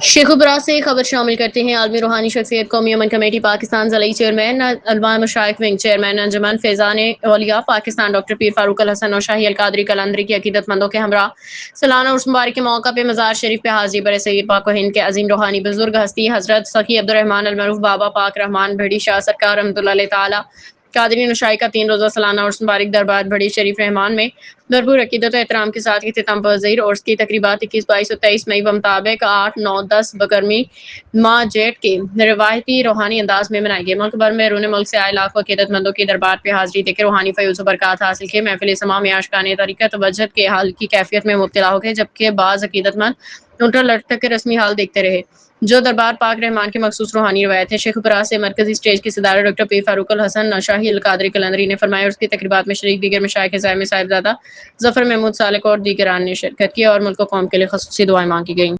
شیخ ابراز سے خبر شامل کرتے ہیں۔ عالمی روحانی شخصیت قومی امن کمیٹی پاکستان ضلعی چیئرمین، علماء مشائخ ونگ چیئرمین انجمن فیضان اولیاء پاکستان ڈاکٹر پیر فاروق الحسن نوشاہی القادری قلندری کی عقیدت مندوں کے ہمراہ سالانہ عرس مبارک کے موقع پہ مزار شریف پہ حاضری برے سید پاک و ہند کے عظیم روحانی بزرگ ہستی حضرت سخی عبدالرحمن المعروف بابا پاک رحمان بھڑی شاہ سرکار رحمۃ اللہ تعالی قادری نوشاہی کا 3 روزہ سالانہ عرس مبارک دربار بھڑی شریف رحمان میں بھرپور عقیدت و احترام کے ساتھ اختتام پذیر عرس کی تقریبات 21، 22 اور 23 مئی بمطابق 8، 9، 10 بقرمی ماہ جیٹ کے روایتی روحانی انداز میں منائی گئی۔ ملک بھر میں بیرون ملک سے آئے لاکھوں عقیدت مندوں کی دربار پہ حاضری دے کے روحانی فیوز و برکات حاصل کی۔ محفل سماع میں عاشقان طریقت وجد کے حال کی کیفیت میں مبتلا ہو گئے، جبکہ بعض عقیدت مند الٹا لٹک کے رسمی حال دیکھتے رہے جو دربار پاک رحمان کی مخصوص روحانی روایت ہے۔ شیخ ابراز سے مرکزی اسٹیج کی صدارت ڈاکٹر پیر فاروق الحسن نوشاہی القادری قلندری نے فرمایا۔ اس کی تقریبات میں شریک دیگر مشائخ زائم صاحبزادہ ظفر محمود سالک اور دیگران نے شرکت کی اور ملک و قوم کے لیے خصوصی دعائیں مانگی گئیں۔